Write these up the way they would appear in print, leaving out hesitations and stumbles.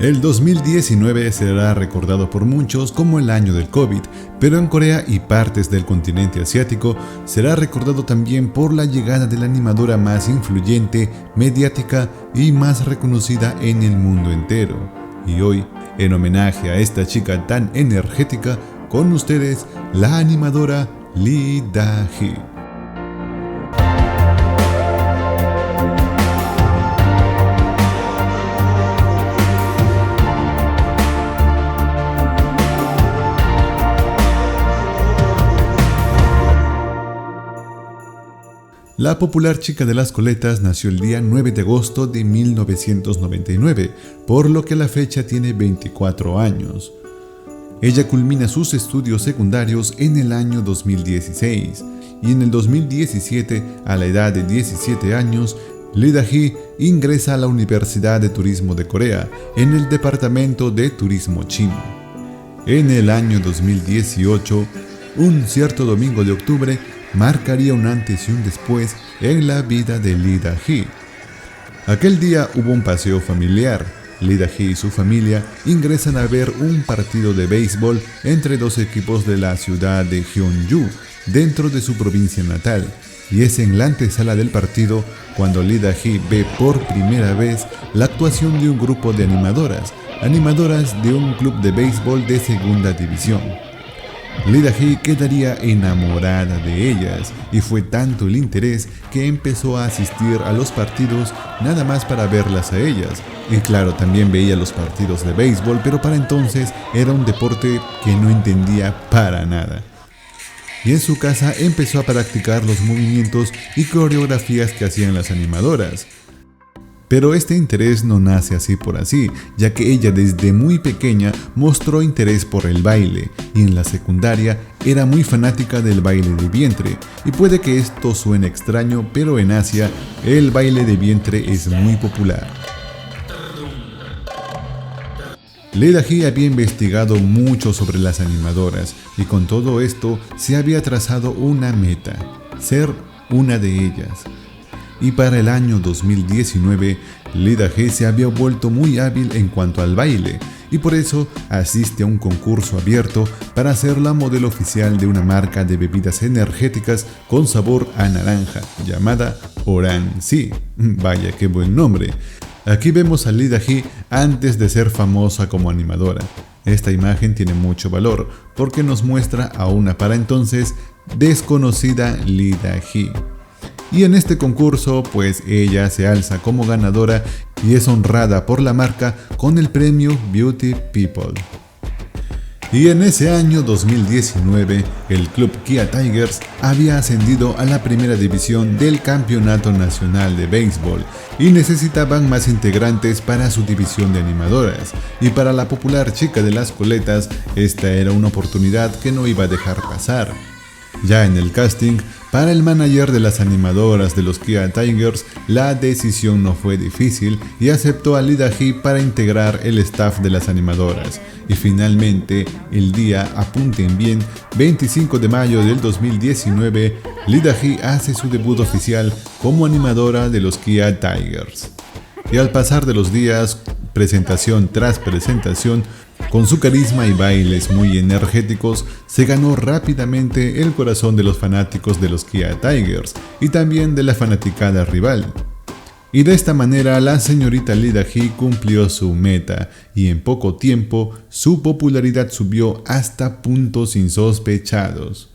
El 2019 será recordado por muchos como el año del COVID, pero en Corea y partes del continente asiático será recordado también por la llegada de la animadora más influyente, mediática y más reconocida en el mundo entero. Y hoy, en homenaje a esta chica tan energética, con ustedes, la animadora Lee Da-hee. La popular chica de las coletas nació el día 9 de agosto de 1999, por lo que la fecha tiene 24 años. Ella culmina sus estudios secundarios en el año 2016 y en el 2017, a la edad de 17 años, Lee Da-hee ingresa a la Universidad de Turismo de Corea en el Departamento de Turismo Chino. En el año 2018, un cierto domingo de octubre, marcaría un antes y un después en la vida de Lee Da-hee. Aquel día hubo un paseo familiar. Lee Da-hee y su familia ingresan a ver un partido de béisbol entre dos equipos de la ciudad de Gyeongju, dentro de su provincia natal, y es en la antesala del partido cuando Lee Da-hee ve por primera vez la actuación de un grupo de animadoras de un club de béisbol de segunda división. Lee Da-hee quedaría enamorada de ellas y fue tanto el interés que empezó a asistir a los partidos nada más para verlas a ellas. Y claro, también veía los partidos de béisbol, pero para entonces era un deporte que no entendía para nada. Y en su casa empezó a practicar los movimientos y coreografías que hacían las animadoras. Pero este interés no nace así por así, ya que ella desde muy pequeña mostró interés por el baile y en la secundaria era muy fanática del baile de vientre. Y puede que esto suene extraño, pero en Asia el baile de vientre es muy popular. Lee Da-hee había investigado mucho sobre las animadoras y con todo esto se había trazado una meta: ser una de ellas. Y para el año 2019, Lee Da-hee se había vuelto muy hábil en cuanto al baile, y por eso asiste a un concurso abierto para ser la modelo oficial de una marca de bebidas energéticas con sabor a naranja, llamada Oran-C. Vaya qué buen nombre. Aquí vemos a Lee Da-hee antes de ser famosa como animadora. Esta imagen tiene mucho valor porque nos muestra a una para entonces desconocida Lee Da-hee. Y en este concurso, pues ella se alza como ganadora y es honrada por la marca con el premio Beauty People. Y en ese año 2019, el club Kia Tigers había ascendido a la primera división del Campeonato Nacional de Béisbol y necesitaban más integrantes para su división de animadoras. Y para la popular chica de las coletas, esta era una oportunidad que no iba a dejar pasar. Ya en el casting, para el manager de las animadoras de los Kia Tigers, la decisión no fue difícil y aceptó a Lee Da-hee para integrar el staff de las animadoras. Y finalmente, el día, apunten bien, 25 de mayo del 2019, Lee Da-hee hace su debut oficial como animadora de los Kia Tigers. Y al pasar de los días, presentación tras presentación, con su carisma y bailes muy energéticos, se ganó rápidamente el corazón de los fanáticos de los Kia Tigers y también de la fanaticada rival. Y de esta manera la señorita Lee Da-hee cumplió su meta y en poco tiempo su popularidad subió hasta puntos insospechados.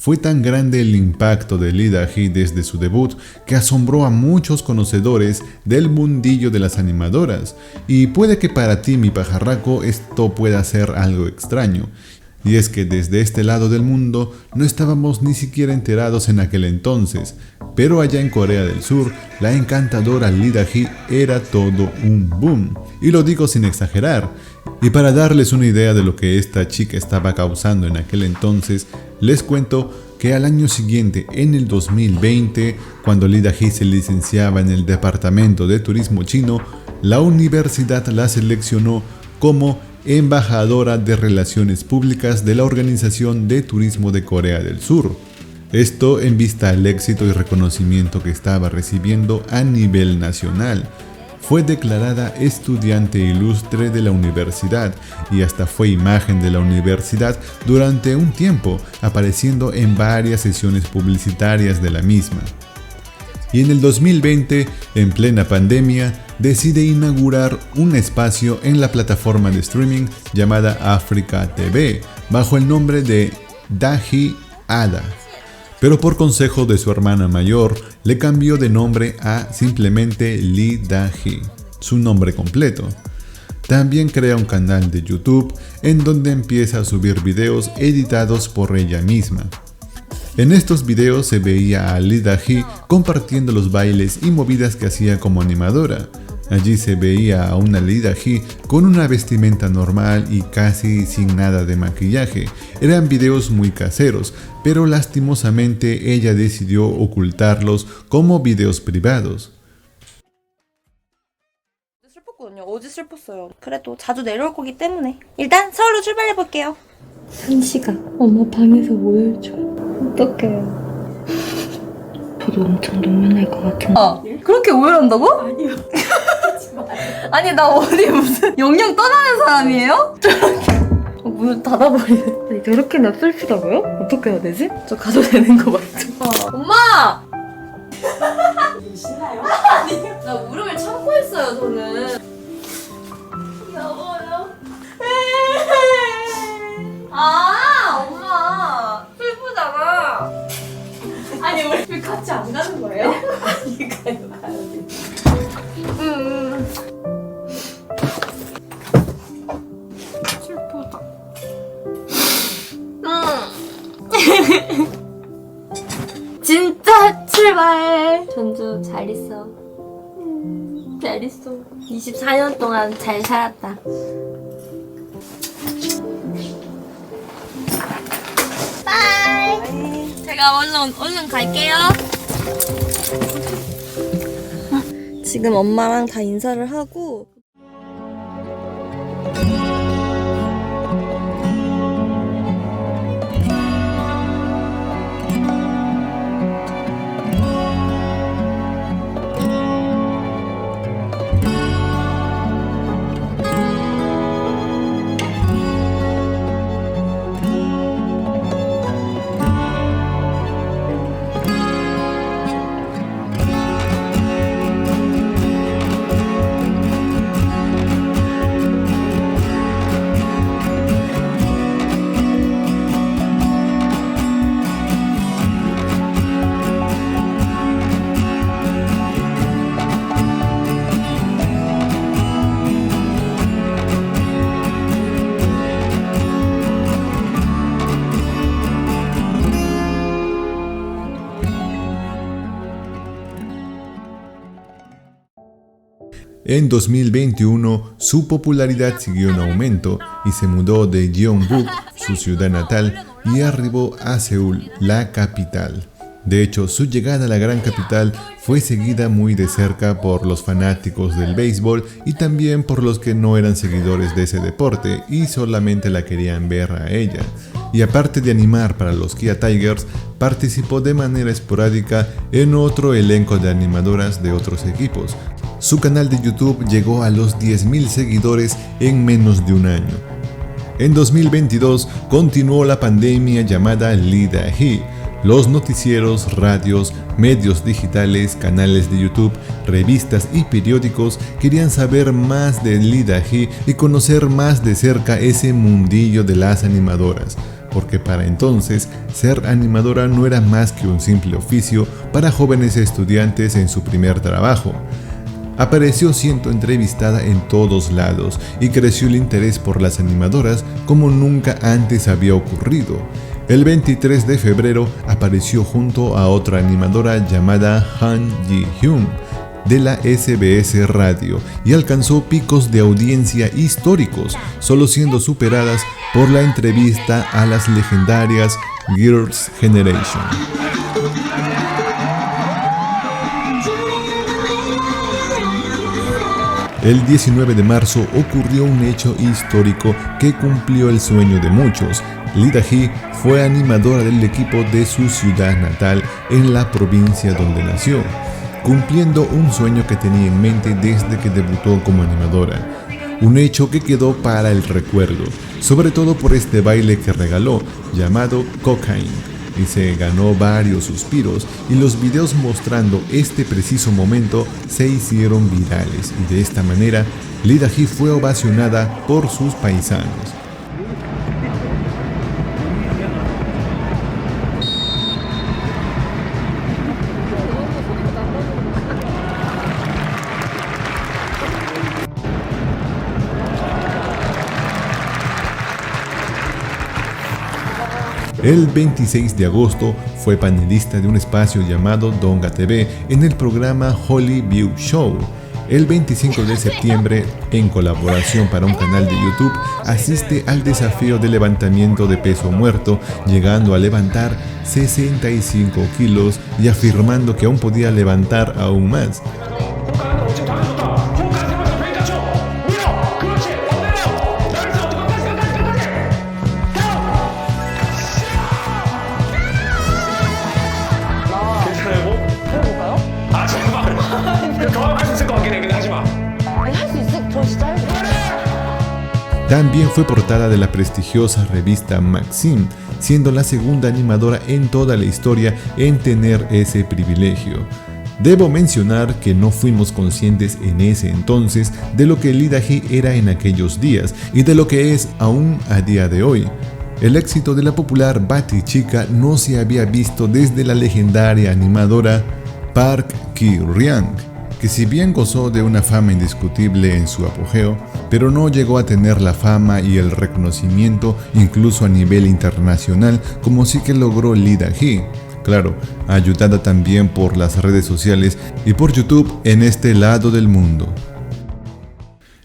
Fue tan grande el impacto de Lee Da-hee desde su debut que asombró a muchos conocedores del mundillo de las animadoras. Y puede que para ti, mi pajarraco, esto pueda ser algo extraño. Y es que desde este lado del mundo no estábamos ni siquiera enterados en aquel entonces, pero allá en Corea del Sur, la encantadora Lee Da-hee era todo un boom. Y lo digo sin exagerar. Y para darles una idea de lo que esta chica estaba causando en aquel entonces, les cuento que al año siguiente, en el 2020, cuando Lee Da-hee se licenciaba en el Departamento de Turismo Chino, la universidad la seleccionó como embajadora de Relaciones Públicas de la Organización de Turismo de Corea del Sur. Esto en vista al éxito y reconocimiento que estaba recibiendo a nivel nacional. fue declarada estudiante ilustre de la universidad y hasta fue imagen de la universidad durante un tiempo, apareciendo en varias sesiones publicitarias de la misma. Y en el 2020, en plena pandemia, decide inaugurar un espacio en la plataforma de streaming llamada Africa TV, bajo el nombre de Dahi Ada. Pero por consejo de su hermana mayor, le cambió de nombre a simplemente Lee Da-hee, su nombre completo. También crea un canal de YouTube en donde empieza a subir videos editados por ella misma. En estos videos se veía a Lee Da-hee compartiendo los bailes y movidas que hacía como animadora. Allí se veía a una Lee Da-hee con una vestimenta normal y casi sin nada de maquillaje. Eran videos muy caseros, pero lastimosamente ella decidió ocultarlos como videos privados. 어제 슬펐어요. 그래도 자주 내려올 거기 때문에 일단 서울로 출발해 볼게요. 한시가 엄마 방에서 모여줘. 어떡해요. 저도 엄청 눈물 날 것 같은데. 그렇게 오해한다고? 아니요. 아니 나 어디 무슨 영영 떠나는 사람이에요? 문을 닫아버리네. 아니, 저렇게나 슬프다고요? 어떻게 해야 되지? 저 가도 되는 거 맞죠? 엄마! 신나요? 아니요. 나 울음을 참고 있어요 저는. 여보요? 아 엄마 슬프잖아. 아니 우리 같이 안 가는 거예요? 아니 가야지. 슬프다. 진짜 출발. 전주 잘 있어. 잘 있어. 24년 동안 잘 살았다. 바이. 제가 얼른 갈게요. 지금 엄마랑 다 인사를 하고. En 2021, su popularidad siguió en aumento y se mudó de Gyeongbuk, su ciudad natal, y arribó a Seúl, la capital. De hecho, su llegada a la gran capital fue seguida muy de cerca por los fanáticos del béisbol y también por los que no eran seguidores de ese deporte y solamente la querían ver a ella. Y aparte de animar para los Kia Tigers, participó de manera esporádica en otro elenco de animadoras de otros equipos. Su canal de YouTube llegó a los 10.000 seguidores en menos de un año. En 2022 continuó la pandemia llamada Lee Da-hee. Los noticieros, radios, medios digitales, canales de YouTube, revistas y periódicos querían saber más de Lee Da-hee y conocer más de cerca ese mundillo de las animadoras, porque para entonces ser animadora no era más que un simple oficio para jóvenes estudiantes en su primer trabajo. Apareció siendo entrevistada en todos lados y creció el interés por las animadoras como nunca antes había ocurrido. El 23 de febrero apareció junto a otra animadora llamada Han Ji-hyun de la SBS Radio y alcanzó picos de audiencia históricos, solo siendo superadas por la entrevista a las legendarias Girls' Generation. El 19 de marzo ocurrió un hecho histórico que cumplió el sueño de muchos. Lee Da-hee fue animadora del equipo de su ciudad natal en la provincia donde nació. cumpliendo un sueño que tenía en mente desde que debutó como animadora. Un hecho que quedó para el recuerdo, sobre todo por este baile que regaló, llamado Cocaine, y se ganó varios suspiros, y los videos mostrando este preciso momento se hicieron virales, y de esta manera Lee Da-hee fue ovacionada por sus paisanos. El 26 de agosto fue panelista de un espacio llamado Donga TV en el programa Holy View Show. El 25 de septiembre, en colaboración para un canal de YouTube, asiste al desafío de levantamiento de peso muerto, llegando a levantar 65 kilos y afirmando que aún podía levantar aún más. También fue portada de la prestigiosa revista Maxim, siendo la segunda animadora en toda la historia en tener ese privilegio. Debo mencionar que no fuimos conscientes en ese entonces de lo que Lee Da-hee era en aquellos días y de lo que es aún a día de hoy. El éxito de la popular Batichica no se había visto desde la legendaria animadora Park Ki-ryang, que si bien gozó de una fama indiscutible en su apogeo, pero no llegó a tener la fama y el reconocimiento incluso a nivel internacional como sí que logró Lee Da-hee. Claro, ayudada también por las redes sociales y por YouTube en este lado del mundo.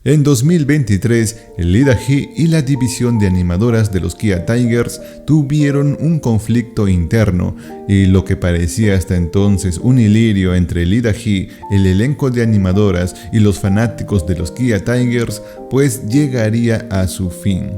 En 2023, Lee Da-hee y la división de animadoras de los Kia Tigers tuvieron un conflicto interno, y lo que parecía hasta entonces un ilirio entre Lee Da-hee, el elenco de animadoras y los fanáticos de los Kia Tigers, pues llegaría a su fin.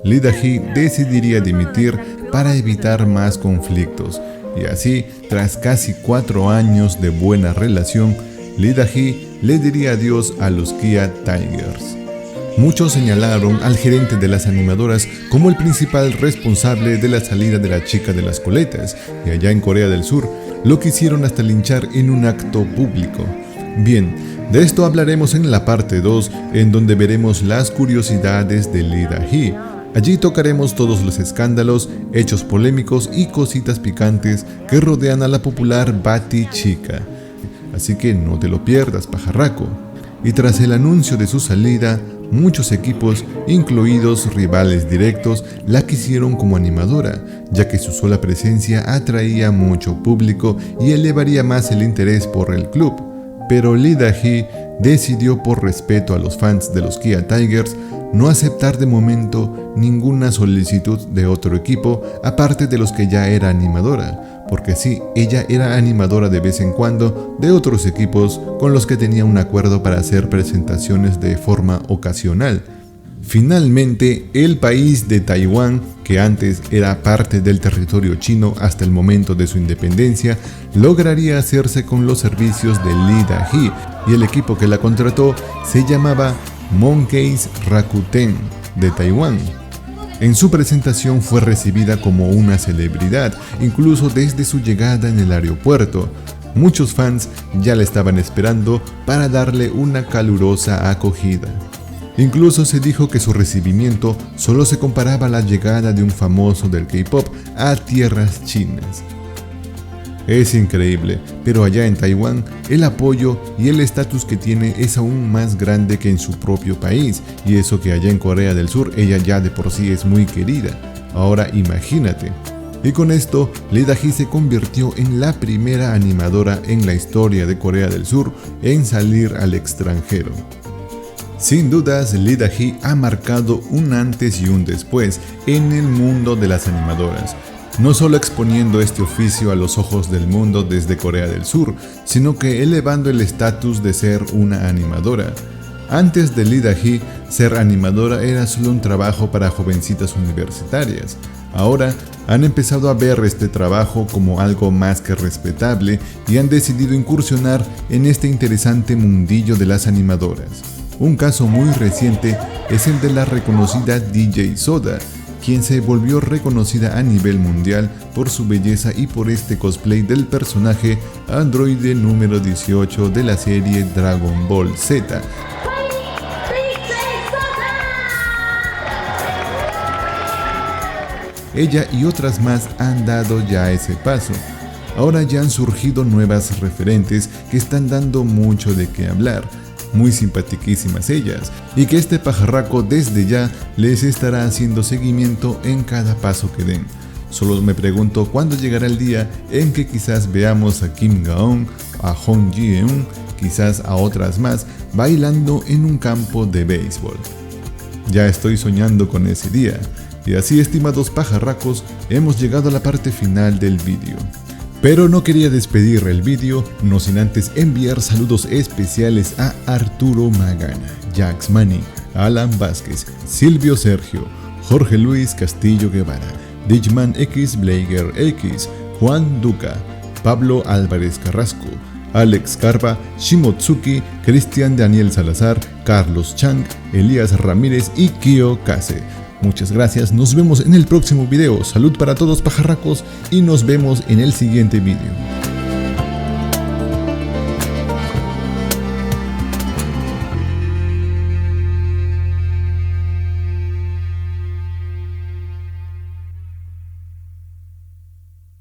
Lee Da-hee decidiría dimitir para evitar más conflictos, y así, tras casi 4 años de buena relación, Lee Da-hee le diría adiós a los Kia Tigers. Muchos señalaron al gerente de las animadoras como el principal responsable de la salida de la chica de las coletas, y allá en Corea del Sur lo quisieron hasta linchar en un acto público. Bien, de esto hablaremos en la parte 2, en donde veremos las curiosidades de Lee Da-hee. Allí tocaremos todos los escándalos, hechos polémicos y cositas picantes que rodean a la popular Batichica. Así que no te lo pierdas, pajarraco. Y tras el anuncio de su salida, muchos equipos, incluidos rivales directos, la quisieron como animadora, ya que su sola presencia atraía mucho público y elevaría más el interés por el club. Pero Lee Da-hee decidió, por respeto a los fans de los Kia Tigers, no aceptar de momento ninguna solicitud de otro equipo aparte de los que ya era animadora, porque sí, ella era animadora de vez en cuando de otros equipos con los que tenía un acuerdo para hacer presentaciones de forma ocasional. Finalmente, el país de Taiwán, que antes era parte del territorio chino hasta el momento de su independencia, lograría hacerse con los servicios de Lee Da-hee, y el equipo que la contrató se llamaba Monkeys Rakuten de Taiwán. En su presentación fue recibida como una celebridad, incluso desde su llegada en el aeropuerto. Muchos fans ya la estaban esperando para darle una calurosa acogida. Incluso se dijo que su recibimiento solo se comparaba a la llegada de un famoso del K-pop a tierras chinas. Es increíble, pero allá en Taiwán el apoyo y el estatus que tiene es aún más grande que en su propio país, y eso que allá en Corea del Sur ella ya de por sí es muy querida. Ahora imagínate. Y con esto, Lee Da-hee se convirtió en la primera animadora en la historia de Corea del Sur en salir al extranjero. Sin dudas, Lee Da-hee ha marcado un antes y un después en el mundo de las animadoras, no solo exponiendo este oficio a los ojos del mundo desde Corea del Sur, sino que elevando el estatus de ser una animadora. Antes de Lee Da-hee, ser animadora era solo un trabajo para jovencitas universitarias. Ahora han empezado a ver este trabajo como algo más que respetable y han decidido incursionar en este interesante mundillo de las animadoras. Un caso muy reciente es el de la reconocida DJ Soda, quien se volvió reconocida a nivel mundial por su belleza y por este cosplay del personaje androide número 18 de la serie Dragon Ball Z. Ella y otras más han dado ya ese paso. Ahora ya han surgido nuevas referentes que están dando mucho de qué hablar. Muy simpaticísimas ellas, y que este pajarraco desde ya les estará haciendo seguimiento en cada paso que den. Solo me pregunto cuándo llegará el día en que quizás veamos a Kim Ga-eun, a Hong Ji-eun, quizás a otras más, bailando en un campo de béisbol. Ya estoy soñando con ese día. Y así, estimados pajarracos, hemos llegado a la parte final del vídeo. Pero no quería despedir el vídeo, no sin antes enviar saludos especiales a Arturo Magana, Jax Mani, Alan Vázquez, Silvio Sergio, Jorge Luis Castillo Guevara, Digman X Blager X, Juan Duca, Pablo Álvarez Carrasco, Alex Carva, Shimotsuki, Cristian Daniel Salazar, Carlos Chang, Elías Ramírez y Kio Kase. Muchas gracias, nos vemos en el próximo video. Salud para todos, pajarracos, y nos vemos en el siguiente video.